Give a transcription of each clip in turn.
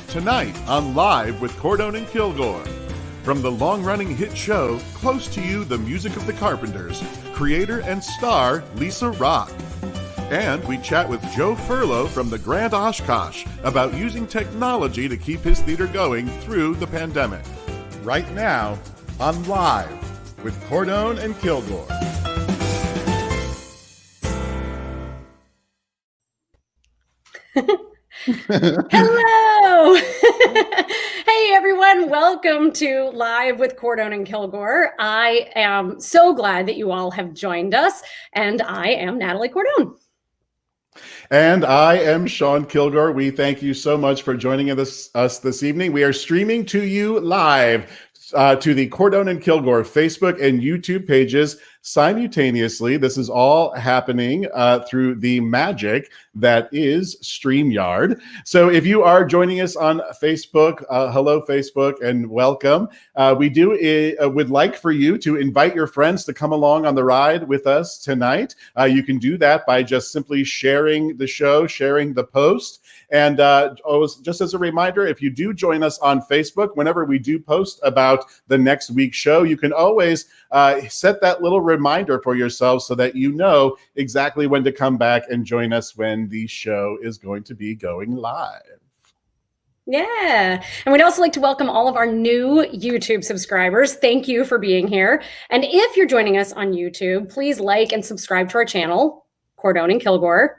Tonight on Live with Cordone Kilgore. From the long-running hit show, Close to You, the music of the Carpenters, creator and star Lisa Rock. And we chat with Joe Ferlo from the Grand Osh Kosh about using technology to keep his theater going through the pandemic. Right now on Live with Cordone and Kilgore. Hello! Hey everyone, welcome to Live with Cordone and Kilgore. I am so glad that you all have joined us, and I am Natalie Cordone. And I am Sean Kilgore. We thank you so much for joining us this evening. We are streaming to you live to the Cordone and Kilgore Facebook and YouTube pages simultaneously. This is all happening through the magic that is StreamYard. So if you are joining us on Facebook, hello Facebook and welcome. We would like for you to invite your friends to come along on the ride with us tonight. You can do that by just simply sharing the show, sharing the post. And just as a reminder, if you do join us on Facebook, whenever we do post about the next week's show, you can always set that little reminder for yourself so that you know exactly when to come back and join us when the show is going to be going live. Yeah. And we'd also like to welcome all of our new YouTube subscribers. Thank you for being here. And if you're joining us on YouTube, please like and subscribe to our channel, Cordone and Kilgore.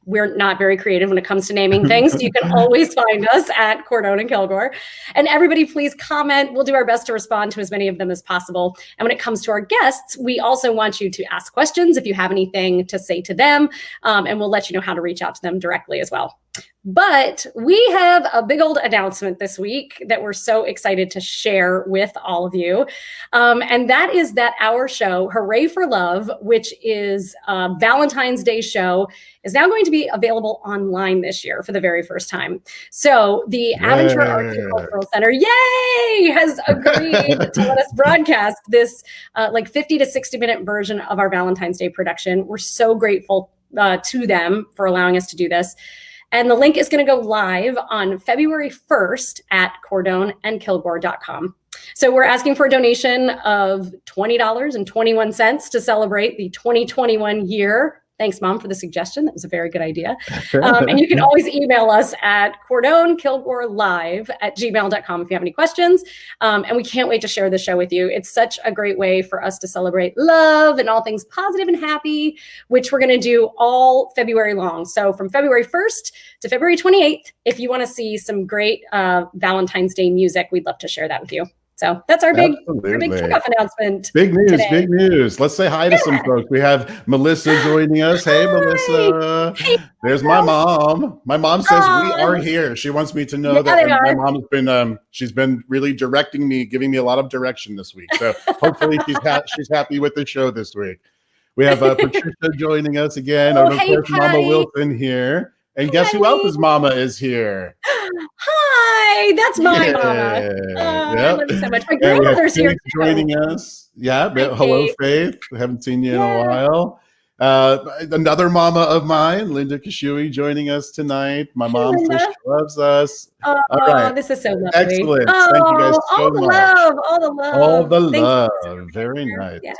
We're not very creative when it comes to naming things. So you can always find us at Cordone and Kilgore. And everybody, please comment. We'll do our best to respond to as many of them as possible. And when it comes to our guests, we also want you to ask questions if you have anything to say to them. And we'll let you know how to reach out to them directly as well. But we have a big old announcement this week that we're so excited to share with all of you. And that is that our show, Hooray for Love, which is a Valentine's Day show, is now going to be available online this year for the very first time. So the Aventura Arts and Cultural Center, yay, has agreed to let us broadcast this 50 to 60 minute version of our Valentine's Day production. We're so grateful to them for allowing us to do this. And the link is going to go live on February 1st at cordoneandkilgore.com. So we're asking for a donation of $20.21 to celebrate the 2021 year. Thanks, Mom, for the suggestion. That was a very good idea. And you can always email us at cordonekilgorelive@gmail.com if you have any questions. And we can't wait to share the show with you. It's such a great way for us to celebrate love and all things positive and happy, which we're going to do all February long. So from February 1st to February 28th, if you want to see some great Valentine's Day music, we'd love to share that with you. So that's our big kickoff announcement. Big news, today. Big news. Let's say hi to some folks. We have Melissa joining us. Hey, Melissa. Hey, there's my mom. My mom says we are here. She wants me to know that my mom's been she's been really directing me, giving me a lot of direction this week. So hopefully she's happy with the show this week. We have Patricia joining us again. Oh, and of course, Mama Wilson here. And guess who else's mama is here? Hi, that's my mama. I love you so much. My grandmother's here joining us. Yeah, hello, Faith. We haven't seen you in a while. Another mama of mine, Linda Kashui, joining us tonight. My mom, Linda. for sure loves us. Oh, All right. this is so lovely. Excellent. Oh, Thank you guys so all the much. love, all the love. All the Thank love. you. Very nice. Yeah,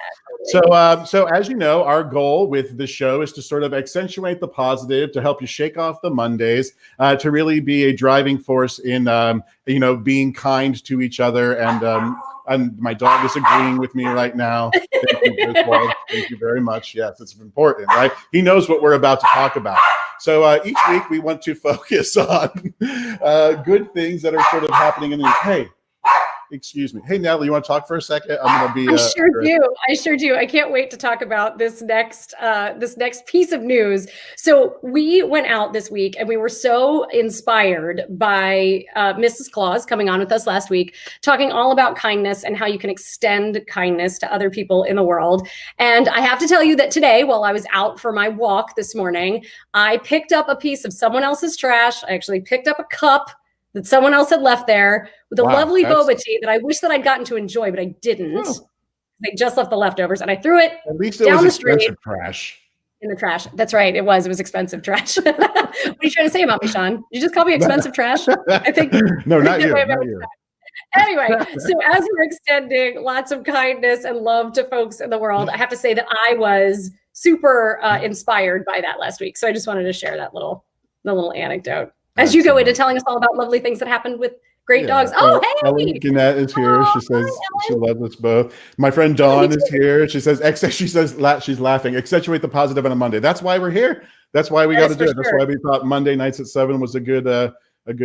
totally. So as you know, our goal with the show is to sort of accentuate the positive, to help you shake off the Mondays, to really be a driving force in, being kind to each other. And my dog is agreeing with me right now. Thank you, Griswold. Thank you very much. Yes, it's important, right? He knows what we're about to talk about. So each week we want to focus on good things that are sort of happening in the Hey, excuse me. Hey, Natalie, you want to talk for a second? I'm going to be. I sure do. I can't wait to talk about this next piece of news. So we went out this week, and we were so inspired by Mrs. Claus coming on with us last week, talking all about kindness and how you can extend kindness to other people in the world. And I have to tell you that today, while I was out for my walk this morning, I picked up a piece of someone else's trash. I actually picked up a cup that someone else had left there with a lovely boba tea that I wish that I'd gotten to enjoy, but I didn't. They just left the leftovers, and I threw it At least it down was the street expensive trash. In the trash. That's right. It was expensive trash. What are you trying to say about me, Sean? You just call me expensive trash? I think. No, not you. Not you. Anyway, so as we're extending lots of kindness and love to folks in the world, I have to say that I was super inspired by that last week. So I just wanted to share that little anecdote. As you go into telling us all about lovely things that happened with great dogs. Oh, hey! Ellen Gannett is here. She says she loves us both. My friend Dawn is here. She says she's laughing. Accentuate the positive on a Monday. That's why we're here. That's why we got to do it. That's why we thought Monday nights at 7 was a good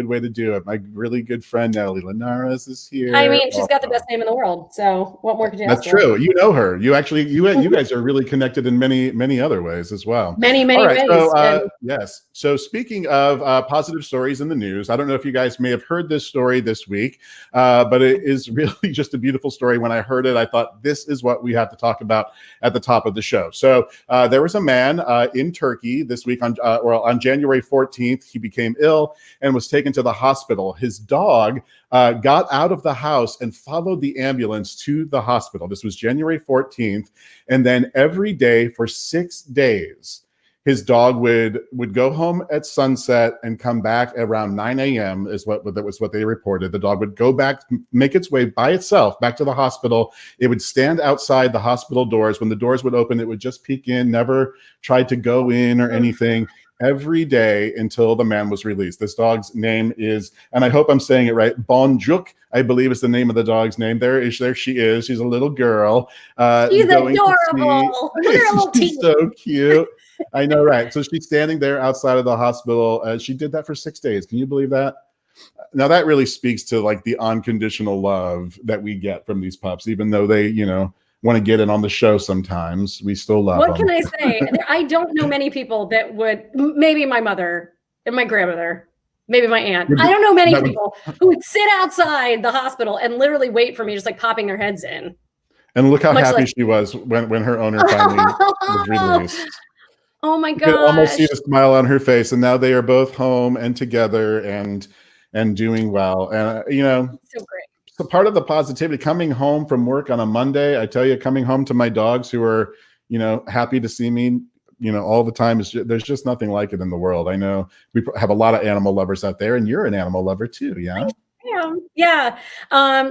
way to do it. My really good friend Natalie Linares is here. I mean, she's got the best name in the world. So what more could you ask for? That's true. You know her. You guys are really connected in many other ways as well. Many ways. So, yes. So speaking of positive stories in the news, I don't know if you guys may have heard this story this week, but it is really just a beautiful story. When I heard it, I thought this is what we have to talk about at the top of the show. So there was a man in Turkey this week on January 14th. He became ill and was taken to the hospital. His dog got out of the house and followed the ambulance to the hospital. This was January 14th. And then every day for 6 days, his dog would go home at sunset and come back around 9 a.m. That was what they reported. The dog would go back, make its way by itself back to the hospital. It would stand outside the hospital doors. When the doors would open, it would just peek in, never tried to go in or anything. Every day until the man was released. This dog's name is, and I hope I'm saying it right, Bonjuk, I believe is the name of the dog's name. There she is. She's a little girl. She's adorable. She's so cute. I know, right? So she's standing there outside of the hospital. She did that for 6 days. Can you believe that? Now that really speaks to like the unconditional love that we get from these pups, even though they, want to get it on the show sometimes. We still love them. What can I say? I don't know many people that would, maybe my mother and my grandmother, maybe my aunt. I don't know many people who would sit outside the hospital and literally wait for me, just like popping their heads in. And look how happy she was when her owner finally was released. Oh my God. You could almost see the smile on her face. And now they are both home and together and doing well. And, so great. So part of the positivity coming home from work on a Monday, I tell you, coming home to my dogs who are, happy to see me, all the time, there's just nothing like it in the world. I know we have a lot of animal lovers out there, and you're an animal lover too. Yeah. Yeah.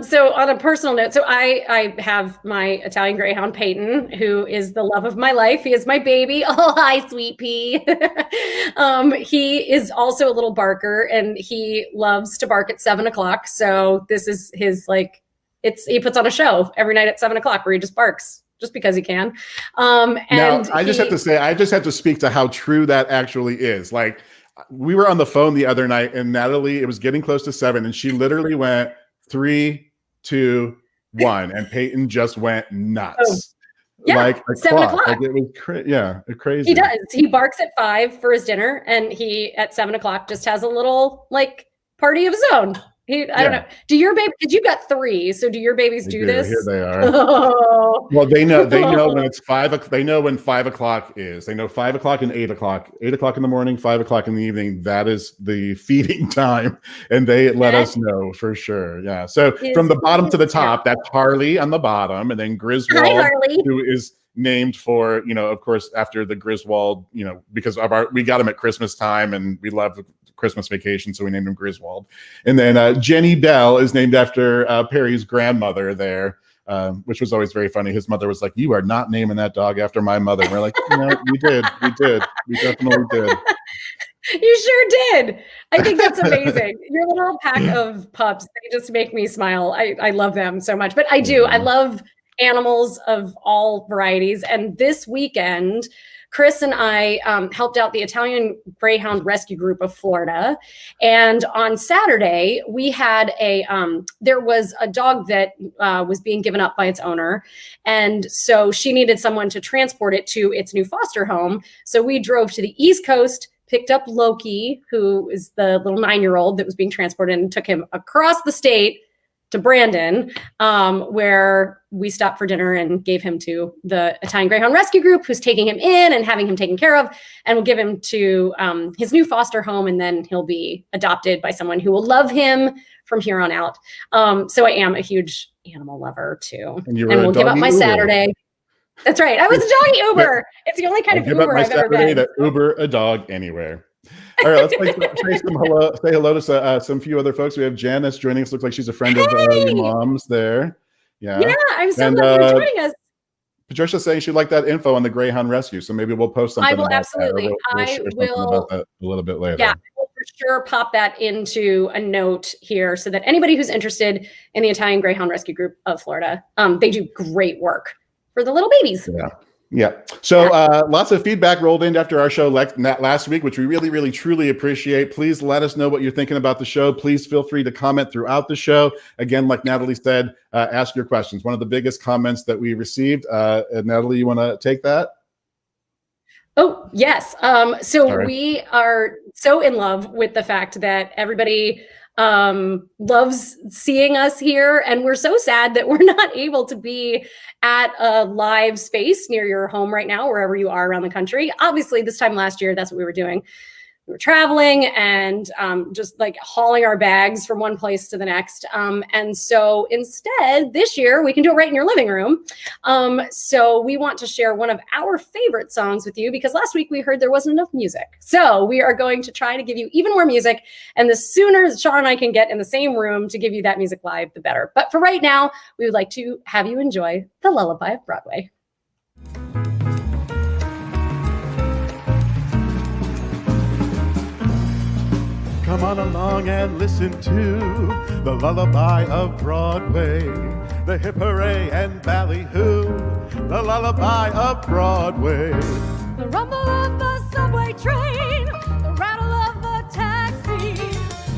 So on a personal note, so I have my Italian Greyhound Peyton, who is the love of my life. He is my baby. Oh, hi, sweet pea. He is also a little barker, and he loves to bark at 7 o'clock. So this is his he puts on a show every night at 7 o'clock where he just barks just because he can. Now, I just have to speak to how true that actually is. Like, we were on the phone the other night, and Natalie, it was getting close to 7, and she literally went 3, 2, 1, and Peyton just went nuts. Yeah, like 7 o'clock. Like it was crazy. He does. He barks at 5 for his dinner, and he at 7 o'clock just has a little party of his own. I don't know. Do your baby? Because you got 3, so do your babies do this? Here they are. Oh. Well, they know when it's 5. They know when 5 o'clock is. They know 5 o'clock and 8 o'clock. 8 o'clock in the morning, 5 o'clock in the evening. That is the feeding time, and they let us know for sure. Yeah. So from the bottom to the top, that's Harley on the bottom, and then Griswold, who named for, of course, after the Griswold, because we got him at Christmas time and we love Christmas Vacation, so we named him Griswold. And then Jenny Bell is named after Perry's grandmother there, which was always very funny. His mother was like, "You are not naming that dog after my mother." And we're like, we did, we definitely did. You sure did. I think that's amazing. Your little pack of pups, they just make me smile. I love them so much. But I do. I love animals of all varieties. And this weekend, Chris and I helped out the Italian Greyhound Rescue Group of Florida. And on Saturday, we had there was a dog that was being given up by its owner. And so she needed someone to transport it to its new foster home. So we drove to the East Coast, picked up Loki, who is the little 9-year-old that was being transported, and took him across the state to Brandon, where we stopped for dinner and gave him to the Italian Greyhound Rescue Group, who's taking him in and having him taken care of, and we'll give him to his new foster home, and then he'll be adopted by someone who will love him from here on out. So I am a huge animal lover too. And we'll give up my Uber. Saturday. That's right. I was a doggy Uber. It's the only kind of Uber I've ever been. To Uber a dog anywhere. All right, let's say hello to some few other folks. We have Janice joining us. Looks like she's a friend of your mom's there. Yeah, I'm so glad you're joining us. Patricia's saying she'd like that info on the Greyhound Rescue, so maybe we'll post something. I will absolutely. I will about that a little bit later. Yeah, I will for sure pop that into a note here, so that anybody who's interested in the Italian Greyhound Rescue Group of Florida, they do great work for the little babies. Yeah. So lots of feedback rolled in after our show last week, which we really, really, truly appreciate. Please let us know what you're thinking about the show. Please feel free to comment throughout the show. Again, like Natalie said, ask your questions. One of the biggest comments that we received. Natalie, you want to take that? Oh, yes. So we are so in love with the fact that everybody loves seeing us here, and we're so sad that we're not able to be at a live space near your home right now, wherever you are around the country. Obviously, this time last year, that's what we were doing. We were traveling and just like hauling our bags from one place to the next. And so instead, this year, we can do it right in your living room. So we want to share one of our favorite songs with you, because last week we heard there wasn't enough music. So we are going to try to give you even more music. And the sooner Sean and I can get in the same room to give you that music live, the better. But for right now, we would like to have you enjoy The Lullaby of Broadway. Come on along and listen to the lullaby of Broadway, the hip hooray and ballyhoo, the lullaby of Broadway. The rumble of the subway train, the rattle of the taxi,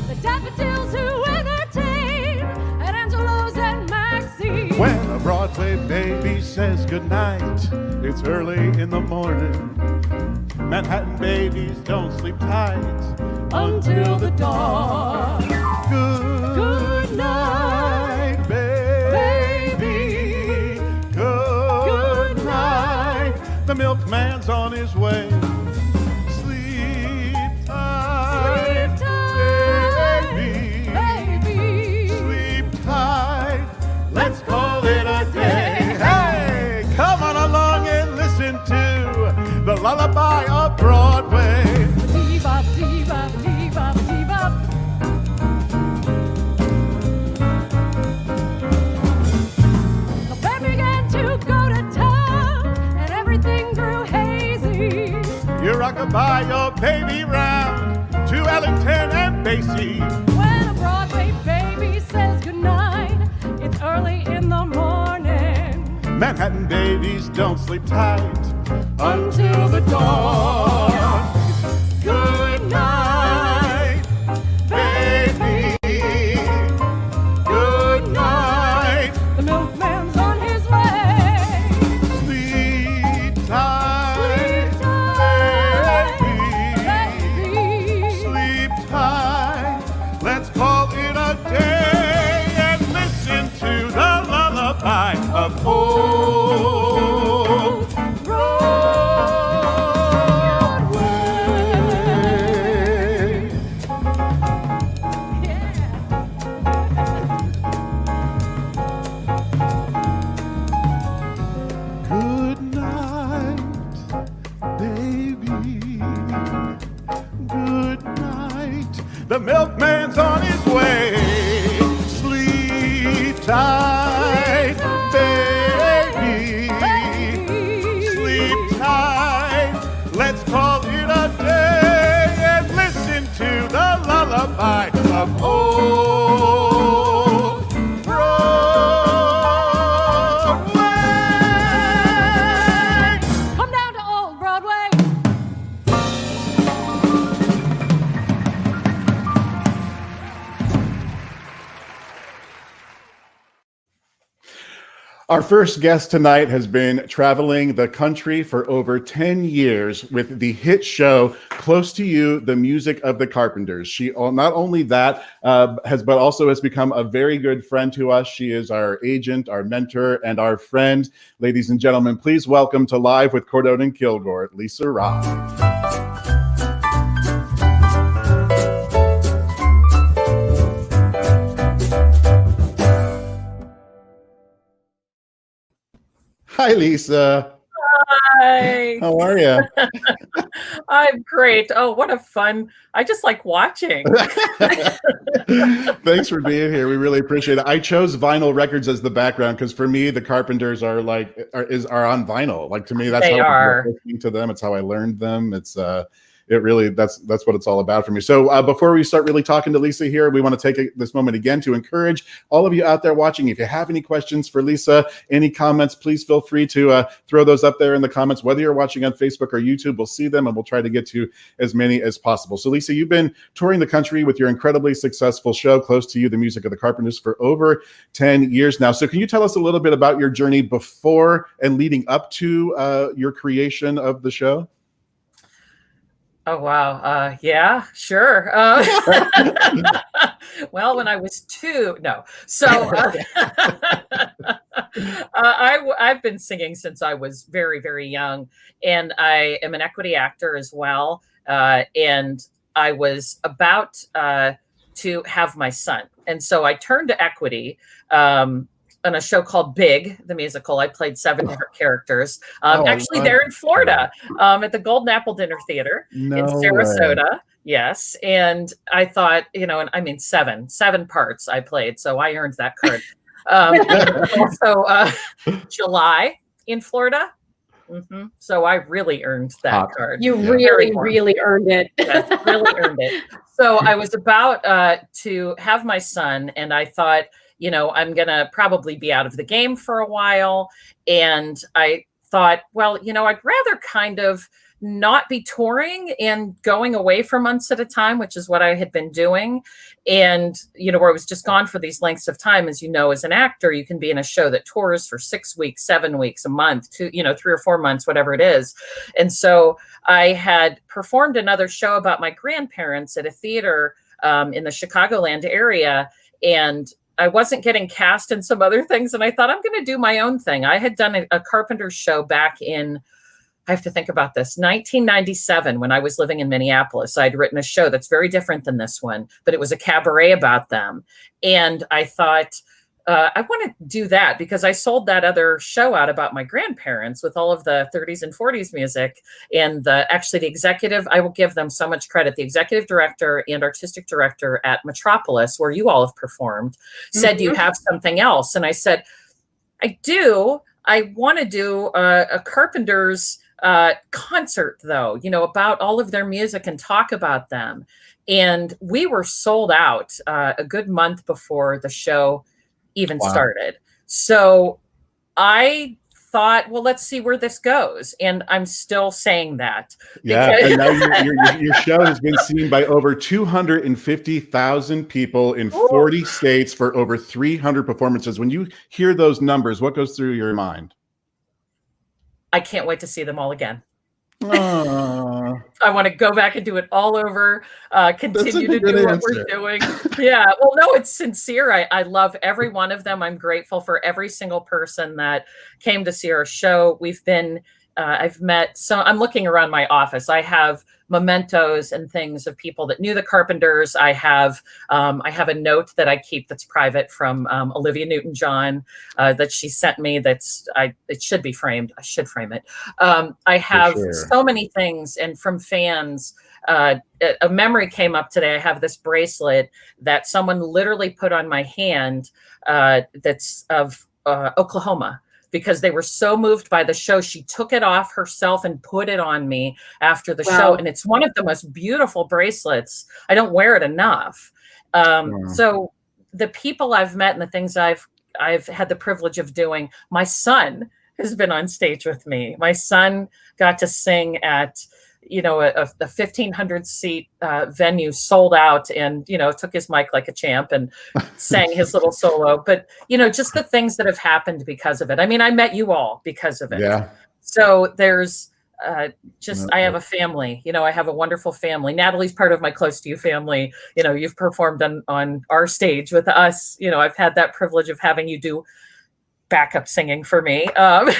the daffodils who entertain at Angelo's and Maxie. When a Broadway baby says goodnight, it's early in the morning. Manhattan babies don't sleep tight until the dawn. Good night, baby. Good night. The milkman's on his way. Sleep tight, baby. Sleep tight. Let's call it a day. Hey, come on along and listen to the lullaby of Broadway. Bebop, bebop, bebop, bebop. The band began to go to town, and everything grew hazy. You rock-a-bye your baby round to Ellington and Basie. When a Broadway baby says goodnight, it's early in the morning. Manhattan babies don't sleep tight until the dawn. Good night, baby. Good night. The milkman's on his way. Sleep tight, baby. Sleep tight. Let's call it a day and listen to the lullaby of old Broadway. The milkman's on his way. Sleep tight, baby. Sleep tight. Let's call it a day and listen to the lullaby of old Broadway. Come down to old Broadway. Our first guest tonight has been traveling the country for over 10 years with the hit show Close to You, the music of the Carpenters. She not only that but also has become a very good friend to us. She is our agent, our mentor, and our friend. Ladies and gentlemen, please welcome to Live with Cordone Kilgore, Lisa Rock. Hi, Lisa. Hi. How are you? I'm great. Oh, what a fun. I just like watching. Thanks for being here. We really appreciate it. I chose vinyl records as the background because for me, the Carpenters are on vinyl. Like to me, that's They how I are. grew up listening to them. It's how I learned them. It's it really that's what it's all about for me. So before we start really talking to Lisa here, we want to take this moment again to encourage all of you out there watching. If you have any questions for Lisa, any comments, please feel free to throw those up there in the comments. Whether you're watching on Facebook or YouTube, we'll see them and we'll try to get to as many as possible. So Lisa, you've been touring the country with your incredibly successful show, Close to You, the music of the Carpenters, for over 10 years now. So can you tell us a little bit about your journey before and leading up to your creation of the show? Oh, wow. Yeah, sure. Well, when I was 2, no. So I've been singing since I was very, very young, and I am an equity actor as well. And I was about to have my son. And so I turned to equity on a show called Big, the musical. I played 7 different characters. Actually, they're in Florida at the Golden Apple Dinner Theater in Sarasota. Way. Yes. And I thought, and I mean, 7 parts I played. So I earned that card. Also, July in Florida. Mm-hmm. So I really earned that card. You really earned it. Yes, really earned it. So I was about to have my son, and I thought, I'm going to probably be out of the game for a while. And I thought, well, I'd rather kind of not be touring and going away for months at a time, which is what I had been doing. And, where I was just gone for these lengths of time, as as an actor, you can be in a show that tours for 6 weeks, 7 weeks, a month, 3 or 4 months, whatever it is. And so I had performed another show about my grandparents at a theater in the Chicagoland area. And I wasn't getting cast in some other things. And I thought, I'm going to do my own thing. I had done a Carpenters show back in, I have to think about this, 1997, when I was living in Minneapolis. I'd written a show that's very different than this one, but it was a cabaret about them. And I thought, I want to do that because I sold that other show out about my grandparents with all of the 30s and 40s music. And the executive, I will give them so much credit. The executive director and artistic director at Metropolis, where you all have performed, said, "Do you have something else?" And I said, "I do. I want to do a Carpenters concert, though, about all of their music and talk about them." And we were sold out a good month before the show even started. So I thought, well, let's see where this goes. And I'm still saying that. Yeah. And now your show has been seen by over 250,000 people in 40 states for over 300 performances. When you hear those numbers, what goes through your mind? I can't wait to see them all again. I want to go back and do it all over, continue to do what we're doing. Yeah. Well, no, it's sincere. I love every one of them. I'm grateful for every single person that came to see our show. We've been I've met, so I'm looking around my office. I have mementos and things of people that knew the Carpenters. I have a note that I keep that's private from Olivia Newton-John that she sent me. It should be framed. I should frame it. I have so many things, and from fans. A memory came up today. I have this bracelet that someone literally put on my hand that's of Oklahoma, because they were so moved by the show. She took it off herself and put it on me after the show. And it's one of the most beautiful bracelets. I don't wear it enough. So the people I've met and the things I've had the privilege of doing, my son has been on stage with me. My son got to sing at, a 1,500 seat venue, sold out, and, took his mic like a champ and sang his little solo. But, just the things that have happened because of it. I mean, I met you all because of it. Yeah. So there's I have a family, I have a wonderful family. Natalie's part of my Close to You family. You've performed on our stage with us. I've had that privilege of having you do backup singing for me, but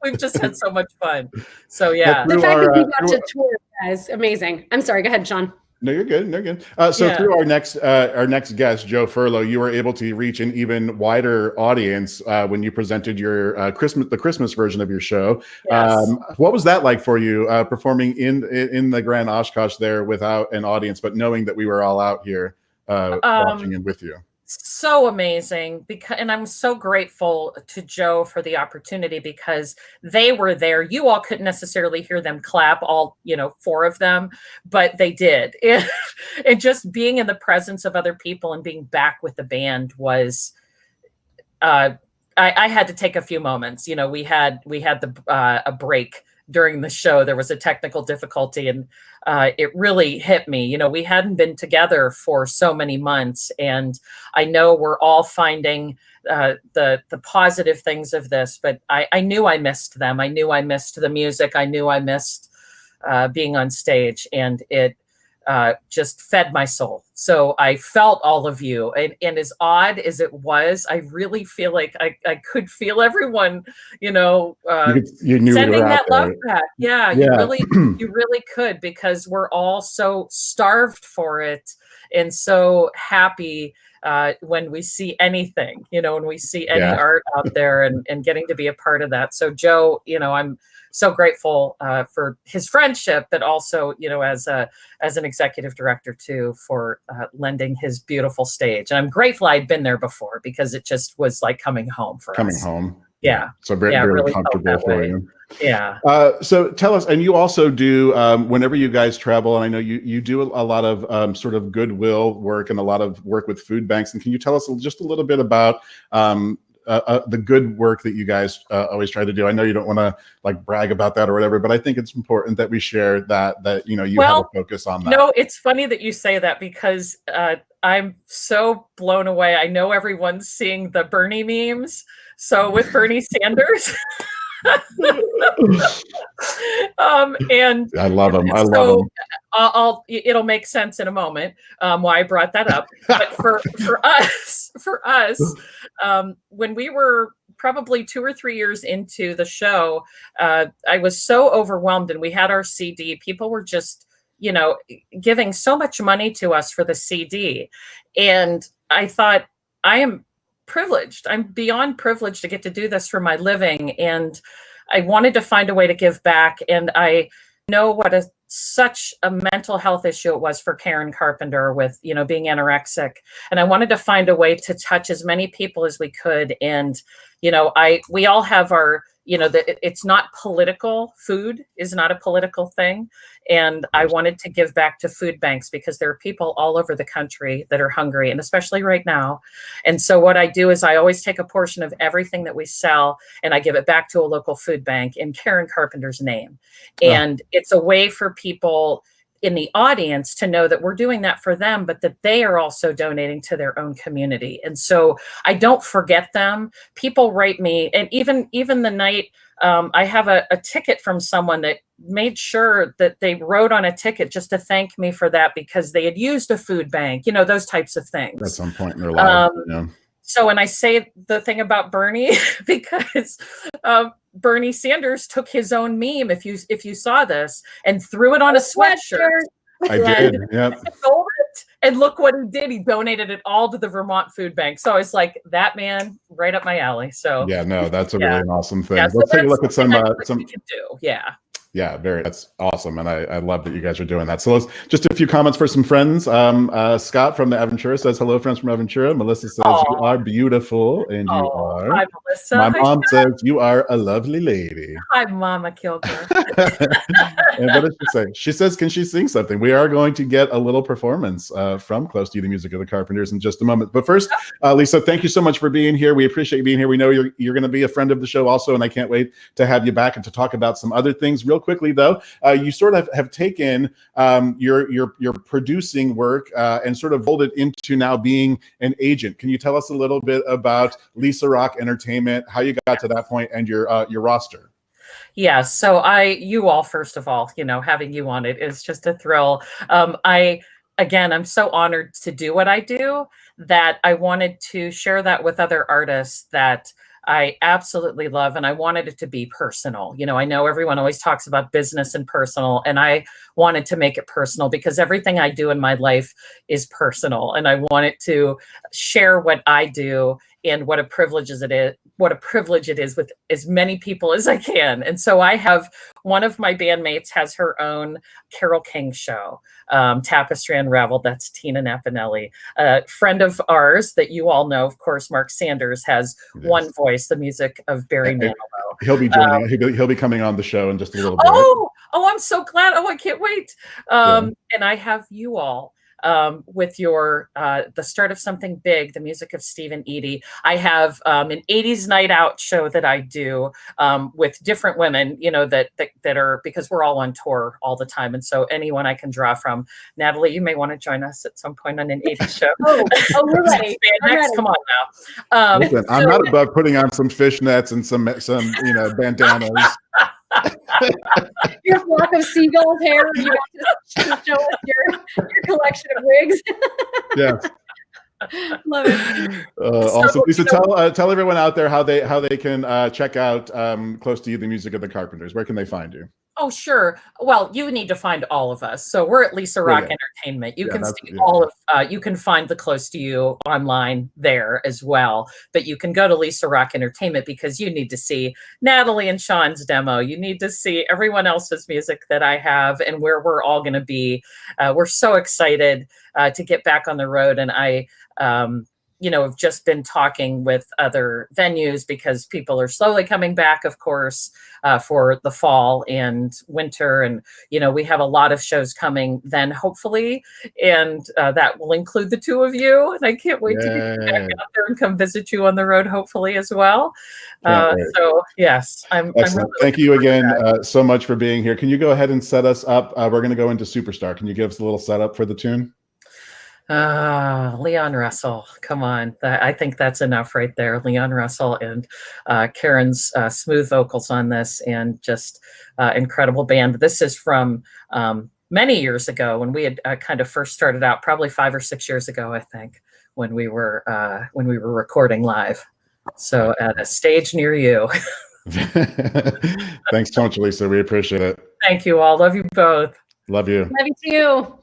we've just had so much fun. So yeah, the fact that you got to tour is amazing. I'm sorry, go ahead, Sean. No, you're good. Through our next guest, Joe Ferlo, you were able to reach an even wider audience when you presented your the Christmas version of your show. Yes. What was that like for you, performing in the Grand Osh Kosh there without an audience, but knowing that we were all out here watching and with you? So amazing, and I'm so grateful to Joe for the opportunity, because they were there. You all couldn't necessarily hear them clap, all 4 of them, but they did. And just being in the presence of other people and being back with the band was, I had to take a few moments. We had a break during the show. There was a technical difficulty, and it really hit me. We hadn't been together for so many months, and I know we're all finding the positive things of this, but I knew I missed them. I knew I missed the music. I knew I missed being on stage, and it just fed my soul. So I felt all of you, and as odd as it was, I really feel like I could feel everyone, you knew sending that love back. Yeah, you really could, because we're all so starved for it and so happy when we see anything, when we see any art out there, and getting to be a part of that. So Joe, I'm so grateful for his friendship, but also, as an executive director too, for lending his beautiful stage. And I'm grateful I'd been there before, because it just was like coming home for us. Coming home. Yeah. So very really comfortable for you. Yeah. So tell us, and you also do, whenever you guys travel, and I know you do a lot of sort of goodwill work and a lot of work with food banks. And can you tell us just a little bit about the good work that you guys always try to do? I know you don't want to like brag about that or whatever, but I think it's important that we share that you have a focus on that. No, it's funny that you say that, because I'm so blown away. I know everyone's seeing the Bernie memes. So with Bernie Sanders. And I love him. I love him. It'll make sense in a moment why I brought that up. But for us, when we were probably 2 or 3 years into the show, I was so overwhelmed, and we had our CD. People were just, giving so much money to us for the CD, and I thought, I am privileged. I'm beyond privileged to get to do this for my living. And I wanted to find a way to give back. And I know what such a mental health issue it was for Karen Carpenter with, being anorexic. And I wanted to find a way to touch as many people as we could. And, we all have our, it's not political. Food is not a political thing. And I wanted to give back to food banks, because there are people all over the country that are hungry, and especially right now. And so what I do is I always take a portion of everything that we sell, and I give it back to a local food bank in Karen Carpenter's name. And it's a way for people in the audience to know that we're doing that for them, but that they are also donating to their own community. And so I don't forget them. People write me, and even the night, I have a ticket from someone that made sure that they wrote on a ticket just to thank me for that, because they had used a food bank, those types of things. At some point in their life. So when I say the thing about Bernie, because Bernie Sanders took his own meme, if you saw this, and threw it on a sweatshirt. I did. Yep. Sold it, and look what he did. He donated it all to the Vermont Food Bank. So I was like, that man, right up my alley. So yeah, no, that's a really awesome thing. Yeah, so Let's take a look at some we can do. Yeah. Yeah, that's awesome, and I love that you guys are doing that. So let's just a few comments for some friends. Scott from the Aventura says hello, friends from Aventura. Melissa says you are beautiful, and you are. Hi, Melissa. My Hi, mom Scott. says you are a lovely lady. Hi, Mama Kilgore. And what does she say? She says, "Can she sing something?" We are going to get a little performance from Close to You, the music of the Carpenters, in just a moment. But first, Lisa, thank you so much for being here. We appreciate you being here. We know you're going to be a friend of the show also, and I can't wait to have you back and to talk about some other things. Real quickly, though, you sort of have taken your producing work and sort of rolled it into now being an agent. Can you tell us a little bit about Lisa Rock Entertainment, how you got to that point, and your roster? Yeah, so you all, first of all, having you on it is just a thrill. I'm so honored to do what I do that I wanted to share that with other artists that I absolutely love, and I wanted it to be personal. I know everyone always talks about business and personal, and I wanted to make it personal because everything I do in my life is personal, and I wanted to share what I do and what a privilege it is with as many people as I can. And so I have one of my bandmates has her own Carole King show, Tapestry Unraveled. That's Tina Napinelli. A friend of ours that you all know, of course, Mark Sanders, has One Voice, the music of Barry Manilow. He'll be joining. He'll be coming on the show in just a little bit. Oh, I'm so glad. Oh, I can't wait. And I have you all. With your the start of something big, the music of Stephen Eady. I have an 80s night out show that I do with different women, that are, because we're all on tour all the time, and so anyone I can draw from. Natalie, you may want to join us at some point on an 80s show. We're ready. Come on now. Listen, I'm not above putting on some fishnets and some bandanas. Your flock of seagulls hair. You have to show us your collection of wigs. Yes. Love it. Awesome. Lisa, tell everyone out there how they can check out Close to You, the music of the Carpenters. Where can they find you? Oh, sure. Well, you need to find all of us. So we're at Lisa Rock Entertainment. You can see all of, you can find the Close to You online there as well. But you can go to Lisa Rock Entertainment because you need to see Natalie and Sean's demo. You need to see everyone else's music that I have and where we're all going to be. We're so excited to get back on the road. And I, have just been talking with other venues because people are slowly coming back, of course, for the fall and winter. And, we have a lot of shows coming then, hopefully, and that will include the two of you. And I can't wait to get back out there and come visit you on the road, hopefully, as well. So, yes, I'm really Thank you again so much for being here. Can you go ahead and set us up? We're going to go into Superstar. Can you give us a little setup for the tune? Leon Russell, come on. I think that's enough right there. Leon Russell and Karen's smooth vocals on this, and just incredible band. This is from many years ago when we had kind of first started out, probably 5 or 6 years ago, I think, when we were recording live. So at a stage near you. Thanks so much, Lisa. We appreciate it. Thank you all. Love you both. Love you. Love you too.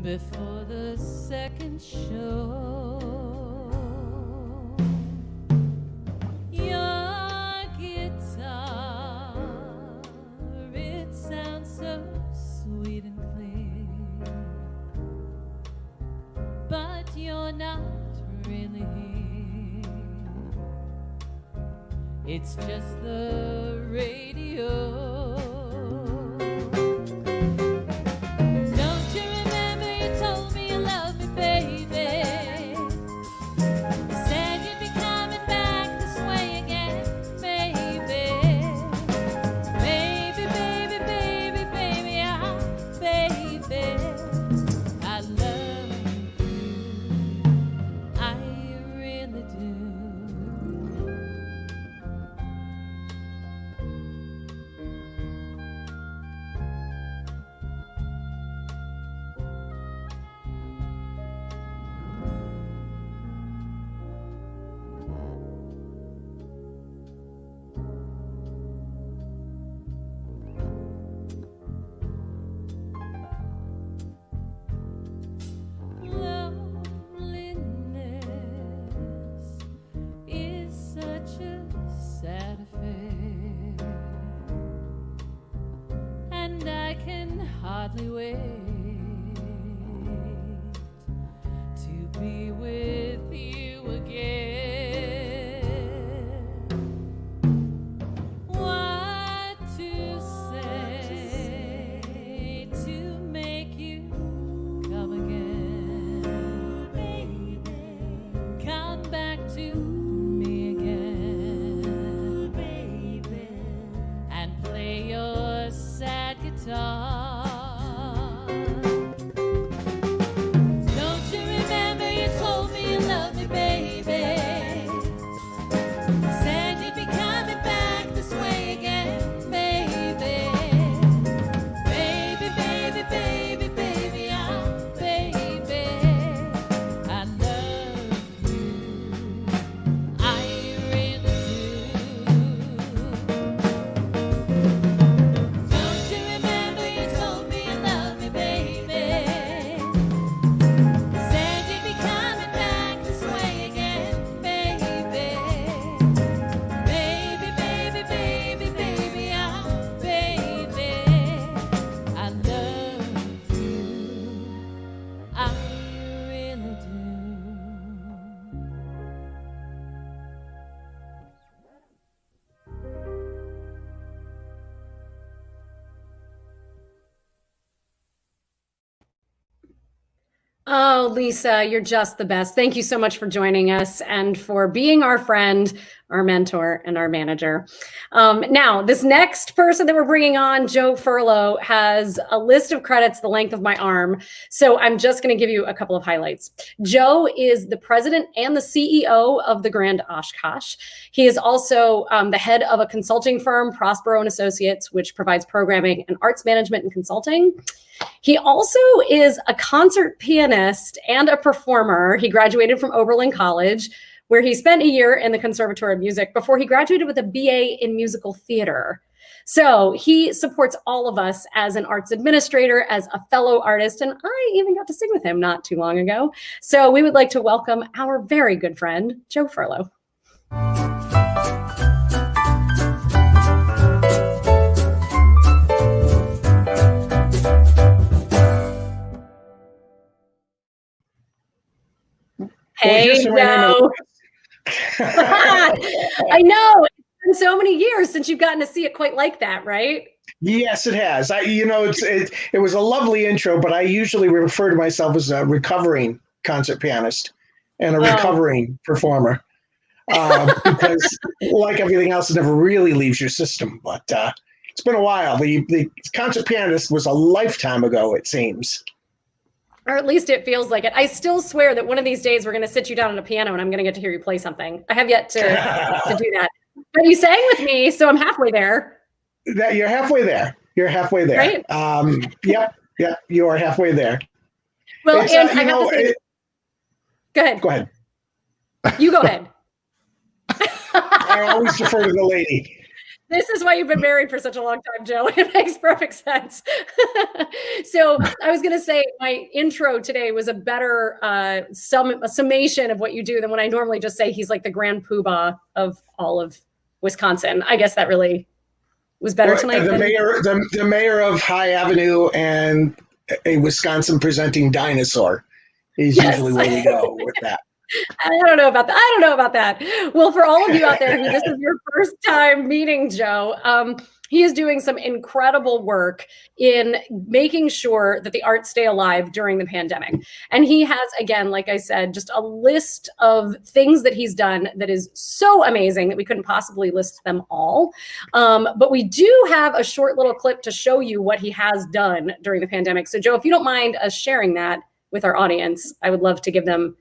Before the second show, your guitar, it sounds so sweet and clear, but you're not really here. It's just the radio. Don't you remember you told me you loved me, baby? Said you'd be coming back this way again, baby. Baby, baby, baby, baby, ah, baby. I love you. I really do. Loneliness is such a sad affair, and I can hardly wait to be with you again. What to say to make you come again, baby? Come back to me again, baby, and play your sad guitar. Don't you remember you told me you loved me, baby? Said you'd be coming back this way again, baby. Baby, baby, baby, baby, ah, baby. I love you. I really do. Don't you remember you told me you loved me, baby? Said you'd be coming back this way again, baby. Baby, baby, baby, baby, ah, baby. I love you. I really do. Oh, Lisa, you're just the best. Thank you so much for joining us and for being our friend, our mentor, and our manager. Now, this next person that we're bringing on, Joe Ferlo, has a list of credits the length of my arm. So I'm just going to give you a couple of highlights. Joe is the president and the CEO of the Grand Osh Kosh. He is also the head of a consulting firm, Prospero and Associates, which provides programming and arts management and consulting. He also is a concert pianist and a performer. He graduated from Oberlin College, where he spent a year in the Conservatory of Music before he graduated with a BA in musical theater. So he supports all of us as an arts administrator, as a fellow artist, and I even got to sing with him not too long ago. So we would like to welcome our very good friend, Joe Ferlo. Hey, Joe. I know. It's been so many years since you've gotten to see it quite like that, right? Yes, it has. It was a lovely intro, but I usually refer to myself as a recovering concert pianist and a recovering performer because, like everything else, it never really leaves your system. But it's been a while. The concert pianist was a lifetime ago, it seems. Or at least it feels like it. I still swear that one of these days we're going to sit you down on a piano and I'm going to get to hear you play something. I have yet to do that. But you sang with me, so I'm halfway there. You're halfway there. You're halfway there. Right? Yep, you are halfway there. Well, and I have to say, go ahead. Go ahead. You go ahead. I always defer to the lady. This is why you've been married for such a long time, Joe. It makes perfect sense. So I was going to say my intro today was a better summation of what you do than when I normally just say he's like the grand poobah of all of Wisconsin. I guess that really was better tonight. The mayor of High Avenue and a Wisconsin presenting dinosaur is usually where we go with that. I don't know about that. I don't know about that. Well, for all of you out there who this is your first time meeting Joe, he is doing some incredible work in making sure that the arts stay alive during the pandemic. And he has, again, like I said, just a list of things that he's done that is so amazing that we couldn't possibly list them all. But we do have a short little clip to show you what he has done during the pandemic. So Joe, if you don't mind us sharing that with our audience, I would love to give them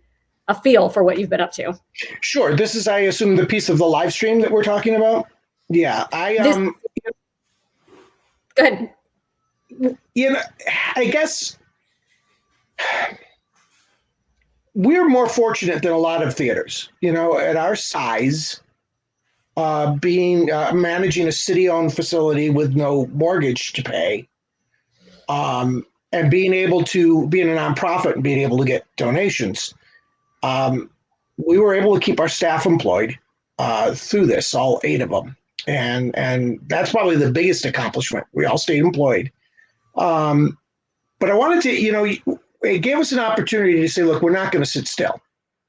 a feel for what you've been up to. Sure. This is, I assume, the piece of the live stream that we're talking about. Yeah. Good. I guess we're more fortunate than a lot of theaters, at our size, managing a city-owned facility with no mortgage to pay, and being able to be in a nonprofit and being able to get donations. We were able to keep our staff employed through this, all 8 of them. And that's probably the biggest accomplishment. We all stayed employed. But I wanted to, it gave us an opportunity to say, look, we're not going to sit still.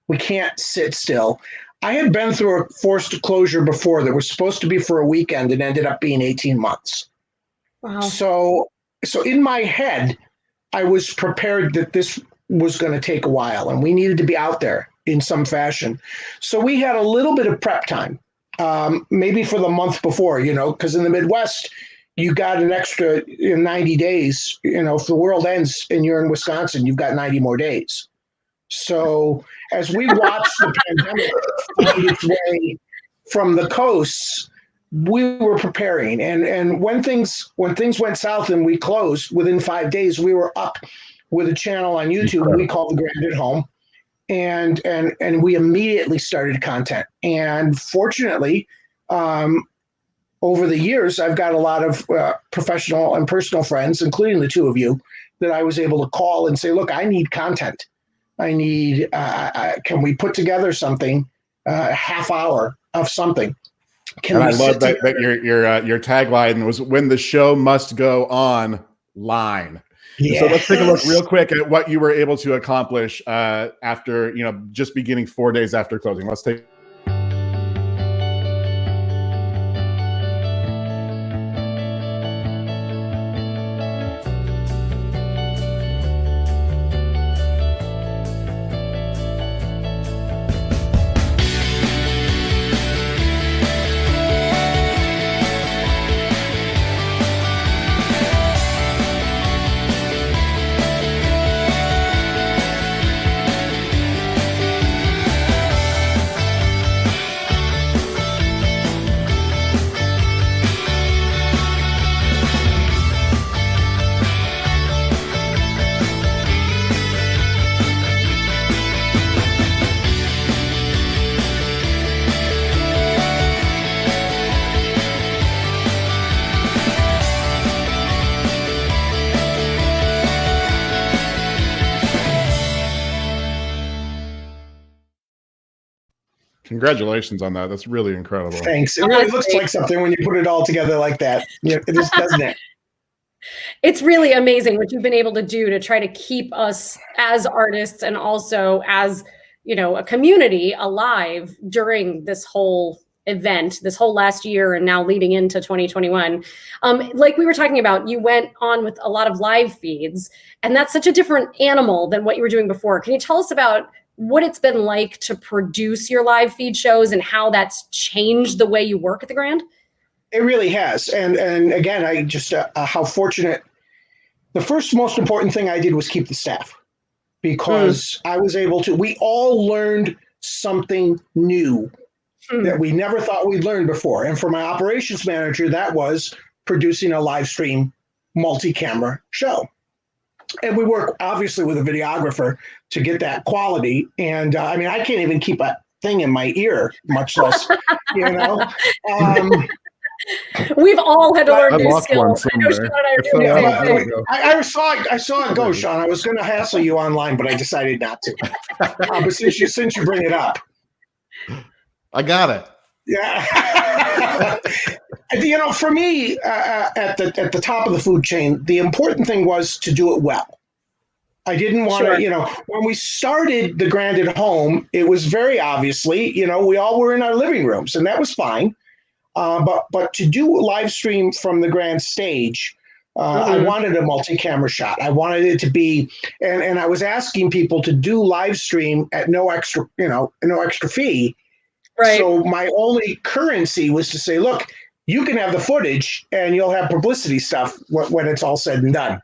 We can't sit still. I had been through a forced closure before that was supposed to be for a weekend and ended up being 18 months. Wow. So in my head, I was prepared that this was going to take a while and we needed to be out there in some fashion. So we had a little bit of prep time, maybe for the month before, because in the Midwest, you got an extra 90 days. If the world ends and you're in Wisconsin, you've got 90 more days. So as we watched the pandemic find its way from the coasts, we were preparing. And when things went south and we closed, within 5 days, we were up with a channel on YouTube we call the Grand at Home. And we immediately started content. And fortunately, over the years, I've got a lot of professional and personal friends, including the 2 of you, that I was able to call and say, look, I need content. I need, can we put together something, a half hour of something? And I love that your tagline was "When the show must go on line." Yes. So let's take a look real quick at what you were able to accomplish after just beginning 4 days after closing. Let's take. Congratulations on that. That's really incredible. Thanks. It really looks like something when you put it all together like that. It just doesn't it? It's really amazing what you've been able to do to try to keep us as artists and also as, a community alive during this whole event, this whole last year and now leading into 2021. Like we were talking about, you went on with a lot of live feeds, and that's such a different animal than what you were doing before. Can you tell us about what it's been like to produce your live feed shows and how that's changed the way you work at the Grand? It really has. And again, I just, how fortunate. The first most important thing I did was keep the staff, because I was able to, we all learned something new that we never thought we'd learn before. And for my operations manager, that was producing a live stream multi-camera show. And we work obviously with a videographer to get that quality. And I can't even keep a thing in my ear, much less, We've all had to learn new skills. I saw it go, Sean. I was going to hassle you online, but I decided not to. But since you bring it up, I got it. Yeah. For me, at the top of the food chain, the important thing was to do it well. I didn't want to, when we started the Grand at home, it was very obviously, we all were in our living rooms, and that was fine. But to do a live stream from the Grand stage, I wanted a multi-camera shot. I wanted it to be, and I was asking people to do live stream at no extra, no extra fee. Right. So my only currency was to say, look, you can have the footage and you'll have publicity stuff when it's all said and done.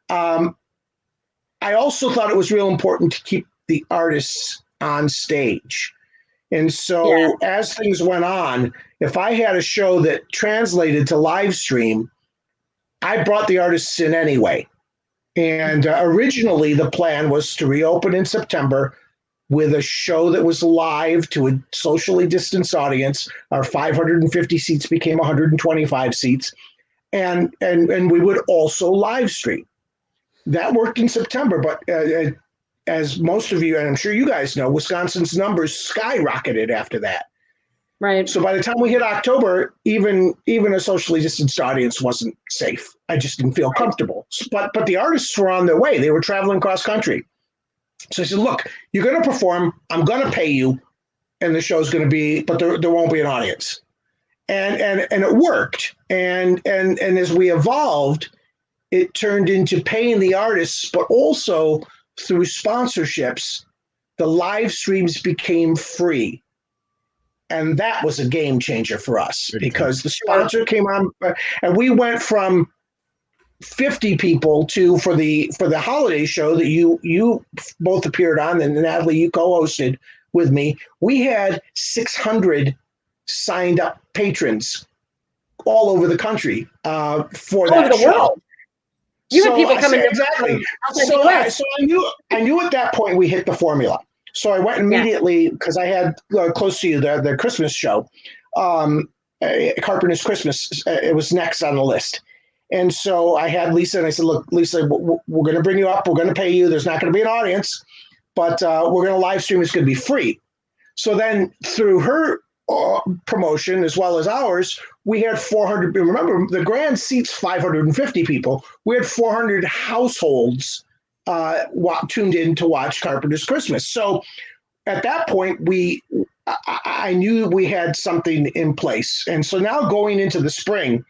I also thought it was real important to keep the artists on stage. And so as things went on, if I had a show that translated to live stream, I brought the artists in anyway. And originally the plan was to reopen in September with a show that was live to a socially distanced audience. Our 550 seats became 125 seats. And we would also live stream. That worked in September, but as most of you, and I'm sure you guys know, Wisconsin's numbers skyrocketed after that. Right. So by the time we hit October, even a socially distanced audience wasn't safe. I just didn't feel comfortable. But the artists were on their way. They were traveling cross country. So I said, look, you're going to perform. I'm going to pay you, and the show's going to be, but there won't be an audience. And it worked. And as we evolved, it turned into paying the artists, but also through sponsorships, the live streams became free. And that was a game changer for us because the sponsor came on, and we went from 50 people to for the holiday show that you both appeared on, and Natalie, you co-hosted with me. We had 600 signed up patrons all over the country for that the show. world. You had people coming exactly. So I knew at that point we hit the formula. So I went immediately because I had close to you the Christmas show, Carpenters Christmas. It was next on the list. And so I had Lisa, and I said, look, Lisa, we're going to bring you up. We're going to pay you. There's not going to be an audience, but we're going to live stream. It's going to be free. So then through her promotion as well as ours, we had 400. Remember, the Grand seats 550 people. We had 400 households tuned in to watch Carpenters Christmas. So at that point, I knew we had something in place. And so now going into the spring,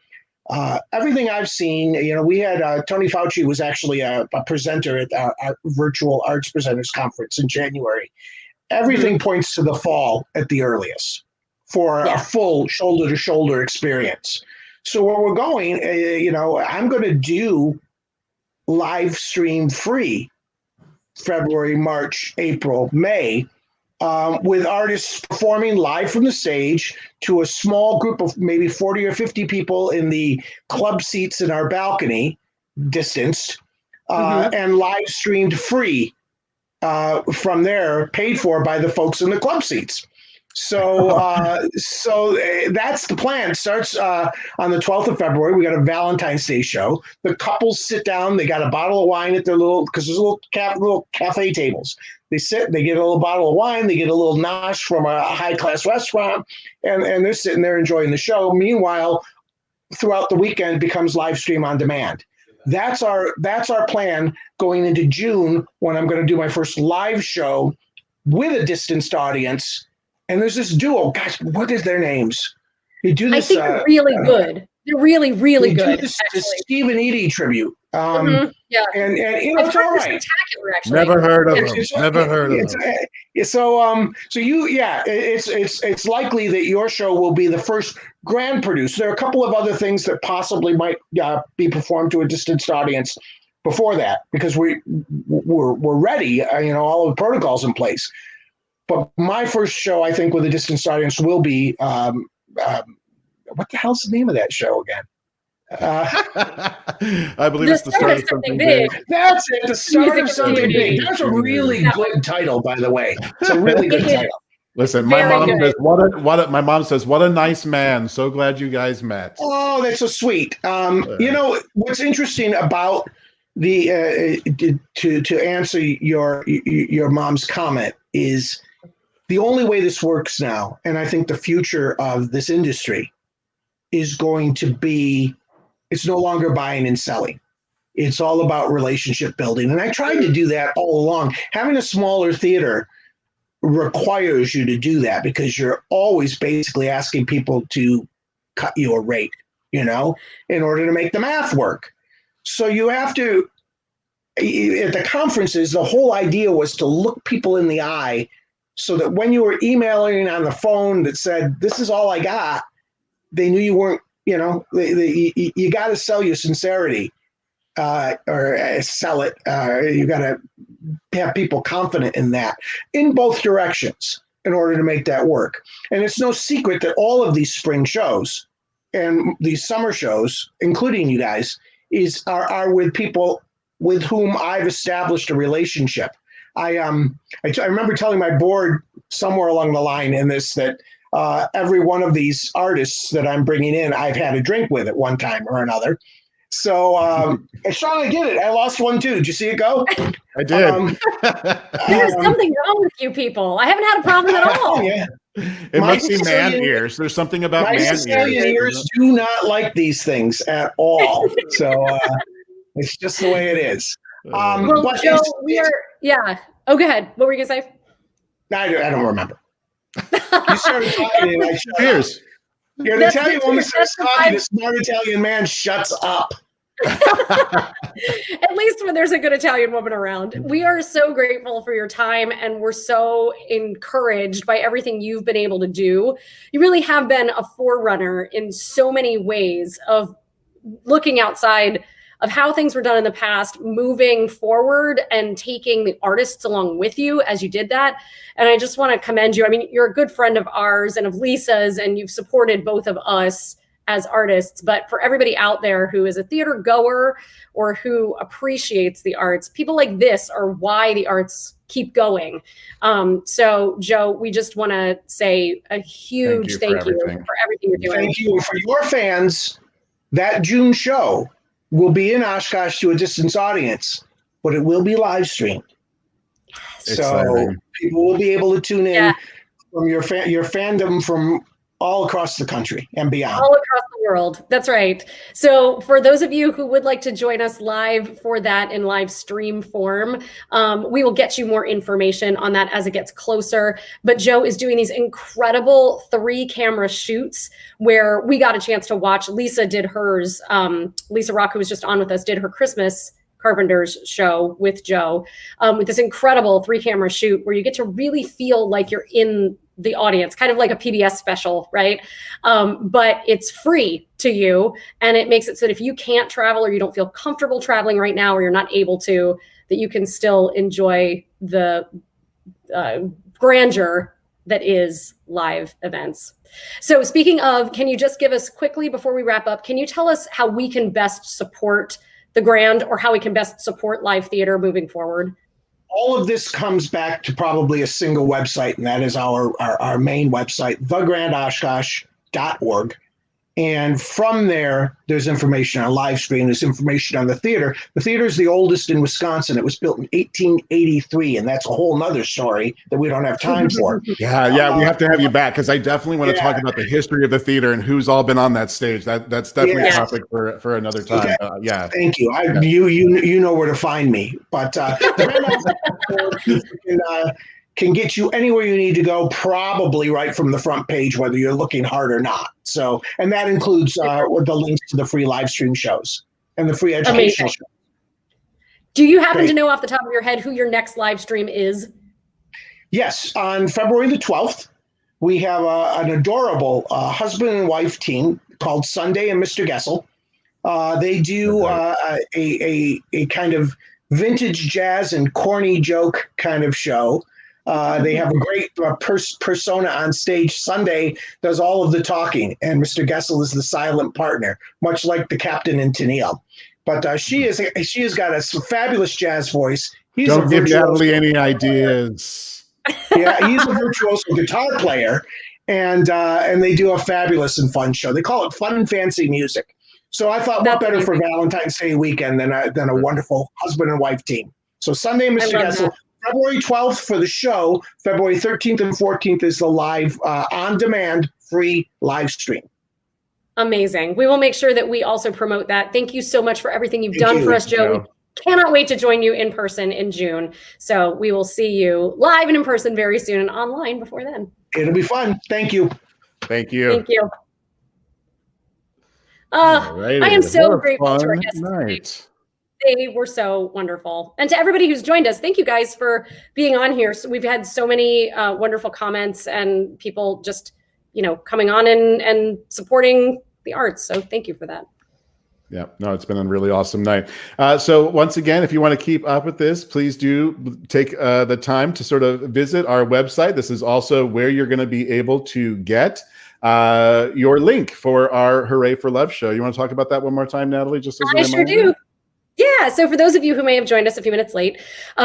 everything I've seen, we had Tony Fauci was actually a presenter at our virtual arts presenters conference in January. Everything points to the fall at the earliest for a full shoulder to shoulder experience. So where we're going, I'm going to do live stream free February, March, April, May, with artists performing live from the stage to a small group of maybe 40 or 50 people in the club seats in our balcony, distanced, and live streamed free from there, paid for by the folks in the club seats. So that's the plan. It starts on the 12th of February. We got a Valentine's Day show. The couples sit down. They got a bottle of wine at their because there's little cafe tables. They sit, they get a little bottle of wine, they get a little nosh from a high-class restaurant, and they're sitting there enjoying the show. Meanwhile, throughout the weekend, it becomes live stream on demand. That's our plan going into June, when I'm going to do my first live show with a distanced audience. And there's this duo. Gosh, what is their names? They do this. I think they're really good. They're really, really good. This Stephen Eady tribute. And it's all right. Spectacular, actually. Never heard of them. Never heard of them. It's likely that your show will be the first Grand produced. There are a couple of other things that possibly might be performed to a distanced audience before that, because we're ready. All of the protocols in place. But my first show, I think, with a distanced audience will be what the hell's the name of that show again? I believe it's the start of something big. That's it, the start of something big. That's a really good title, by the way. It's a really good title. Listen, my mom says, my mom says, what a nice man. So glad you guys met. Oh, that's so sweet. What's interesting about the to answer your mom's comment is the only way this works now, and I think the future of this industry is going to be, it's no longer buying and selling. It's all about relationship building. And I tried to do that all along. Having a smaller theater requires you to do that because you're always basically asking people to cut you a rate, in order to make the math work. So you have to, at the conferences, the whole idea was to look people in the eye so that when you were emailing on the phone that said, this is all I got, they knew you weren't, you got to sell your sincerity or sell it. You got to have people confident in that in both directions in order to make that work. And it's no secret that all of these spring shows and these summer shows, including you guys, are with people with whom I've established a relationship. I remember telling my board somewhere along the line in this that every one of these artists that I'm bringing in, I've had a drink with at one time or another. So, and Sean, I get it. I lost one too. Did you see it go? I did. There's something wrong with you people. I haven't had a problem at all. Yeah. It must be man ears. There's something about my man Sicilian ears do not like these things at all. So it's just the way it is. Well, Joe, yeah. Oh, go ahead. What were you going to say? I don't remember. You started talking and I shut up. You're an Italian woman starts talking, a smart Italian man shuts up. At least when there's a good Italian woman around. We are so grateful for your time and we're so encouraged by everything you've been able to do. You really have been a forerunner in so many ways of looking outside of how things were done in the past, moving forward and taking the artists along with you as you did that. And I just want to commend you. I mean, you're a good friend of ours and of Lisa's, and you've supported both of us as artists. But for everybody out there who is a theater goer or who appreciates the arts, people like this are why the arts keep going. So, Joe, we just want to say a huge thank you for everything you're doing. Thank you. For your fans, that June show will be in Oshkosh to a distance audience, but it will be live streamed. So people will be able to tune in from your fandom from all across the country and beyond. All across the world. That's right. So for those of you who would like to join us live for that in live stream form, we will get you more information on that as it gets closer. But Joe is doing these incredible 3-camera shoots where we got a chance to watch. Lisa did hers. Lisa Rock, who was just on with us, did her Christmas Carpenters show with Joe with this incredible 3-camera shoot where you get to really feel like you're in the audience, kind of like a PBS special, right? But it's free to you. And it makes it so that if you can't travel or you don't feel comfortable traveling right now, or you're not able to, that you can still enjoy the grandeur that is live events. So speaking of, can you just give us quickly before we wrap up, can you tell us how we can best support the Grand or how we can best support live theater moving forward? All of this comes back to probably a single website, and that is our main website, thegrandoshkosh.org. And from there, there's information on live stream, there's information on the theater. The theater is the oldest in Wisconsin. It was built in 1883, and that's a whole nother story that we don't have time for. Yeah, we have to have you back because I definitely want to talk about the history of the theater and who's all been on that stage. That's definitely a topic for another time. Thank you. You know where to find me. But can get you anywhere you need to go, probably right from the front page, whether you're looking hard or not. So, and that includes the links to the free live stream shows and the free educational shows. Do you happen to know off the top of your head who your next live stream is? Yes, on February the 12th, we have an adorable husband and wife team called Sunday and Mr. Gessel. They do a kind of vintage jazz and corny joke kind of show. They have a great persona on stage. Sunday does all of the talking, and Mr. Gessel is the silent partner, much like the captain in Tennille. But she has got a fabulous jazz voice. Don't give Natalie any ideas. Yeah, he's a virtuoso guitar player, and they do a fabulous and fun show. They call it Fun and Fancy Music. So I thought, what better for Valentine's Day weekend than a wonderful husband and wife team. So Sunday, Mr. Gessel. February 12th for the show. February 13th and 14th is the live, on-demand, free live stream. Amazing. We will make sure that we also promote that. Thank you so much for everything you've Thank done you, for us, Joe. Joe. We cannot wait to join you in person in June. So we will see you live and in person very soon and online before then. It'll be fun. Thank you. Thank you. Thank you. Alrighty. I am so What a grateful to our fun guests. night. They were so wonderful. And to everybody who's joined us, thank you guys for being on here. So we've had so many wonderful comments and people just, coming on and supporting the arts. So thank you for that. Yeah, no, it's been a really awesome night. So once again, if you want to keep up with this, please do take the time to sort of visit our website. This is also where you're going to be able to get your link for our Hooray for Love show. You want to talk about that one more time, Natalie? Just as a I sure reminder? do. Yeah, so for those of you who may have joined us a few minutes late,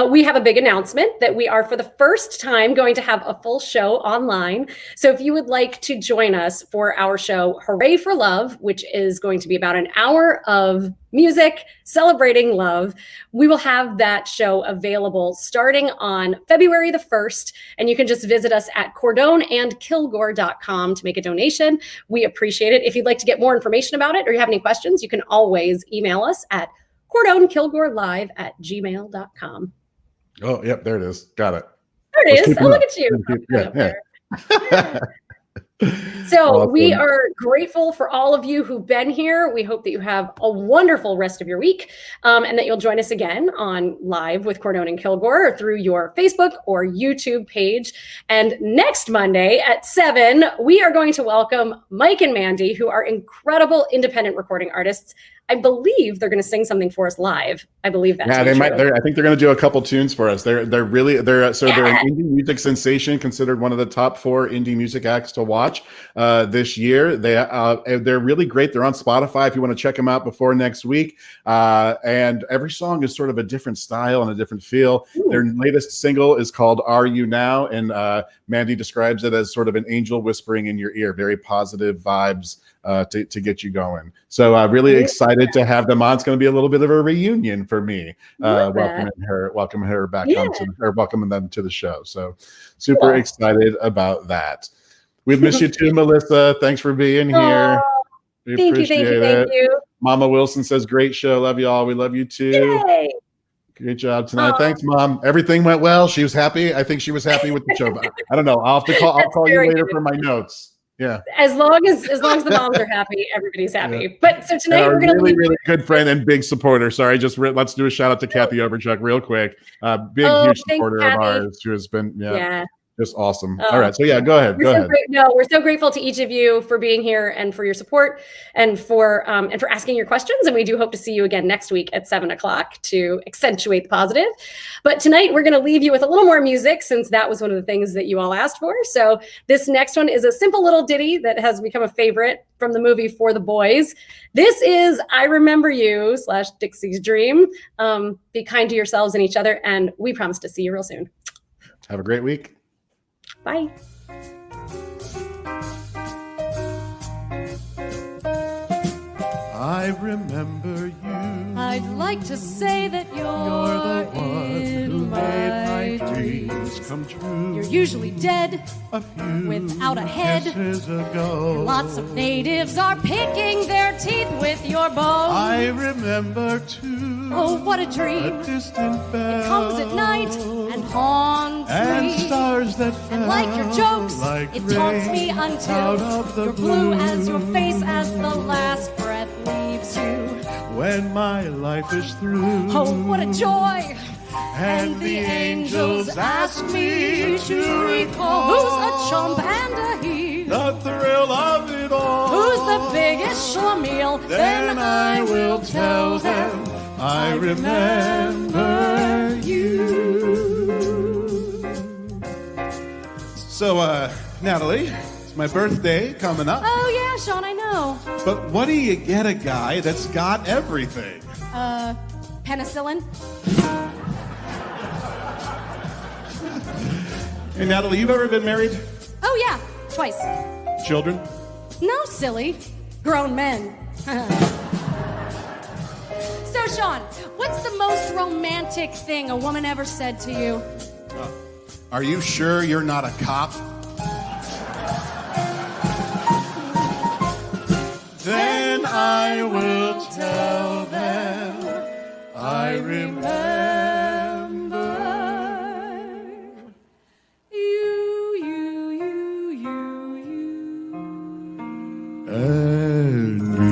we have a big announcement that we are for the first time going to have a full show online. So if you would like to join us for our show, Hooray for Love, which is going to be about an hour of music celebrating love, we will have that show available starting on February the 1st. And you can just visit us at cordoneandkilgore.com to make a donation. We appreciate it. If you'd like to get more information about it or you have any questions, you can always email us at CordoneKilgoreLive@gmail.com. Oh, yep, there it is. Got it. There it Let's is. keep Oh, it look up. at you. Yeah. So we Awesome. are grateful for all of you who've been here. We hope that you have a wonderful rest of your week and that you'll join us again on Live with Cordone and Kilgore or through your Facebook or YouTube page. And next Monday at 7, we are going to welcome Mike and Mandy, who are incredible independent recording artists. I believe they're going to sing something for us live. I believe that's Yeah, they might. true. I think they're going to do a couple tunes for us. They're an indie music sensation, considered one of the top 4 indie music acts to watch this year. They're really great. They're on Spotify if you want to check them out before next week. And every song is sort of a different style and a different feel. Ooh. Their latest single is called "Are You Now," and Mandy describes it as sort of an angel whispering in your ear. Very positive vibes to get you going. So really excited to have them on. It's going to be a little bit of a reunion for me, welcoming her back welcoming them to the show. So super excited about that. We miss you too, Melissa. Thanks for being here. We Thank you. Mama Wilson says, great show. Love you all. We love you too. Yay. Great job tonight. Thanks, Mom. Everything went well. She was happy. I think she was happy with the show. I don't know. I'll call you later for my notes. Yeah. As long as the moms are happy, everybody's happy. Yeah. But so tonight we're going to really good friend and big supporter. Sorry, let's do a shout out to Kathy Overchuck real quick. Huge supporter of ours who has been just awesome. All right, so go ahead. We're so grateful to each of you for being here and for your support and for asking your questions. And we do hope to see you again next week at 7:00 to accentuate the positive. But tonight we're going to leave you with a little more music since that was one of the things that you all asked for. So this next one is a simple little ditty that has become a favorite from the movie For the Boys. This is I Remember You / Dixie's Dream. Be kind to yourselves and each other, and we promise to see you real soon. Have a great week. Bye. I remember you. I'd like to say that you're the one who in made my my dreams come true. You're usually dead A few without a head. kisses ago. Lots of natives are picking their teeth with your bones. I remember too. Oh, what a dream. A distant bell. It comes at night and haunts and me. stars that fell And like your jokes, like it taunts me rain until out of the you're blue blue. as your face as the last breath leaves you. When my life is through. Oh, what a joy. And the angels ask me to recall Who's a chump and a he? the thrill of it all. Who's the biggest schlemiel? Then I will tell them I remember you. So, Natalie, it's my birthday coming up. Oh, yeah, Sean, I know. But what do you get a guy that's got everything? Penicillin? Hey, Natalie, you've ever been married? Oh, yeah, twice. Children? No, silly. Grown men. So, Sean, what's the most romantic thing a woman ever said to you? Are you sure you're not a cop? I will tell them I remember You. and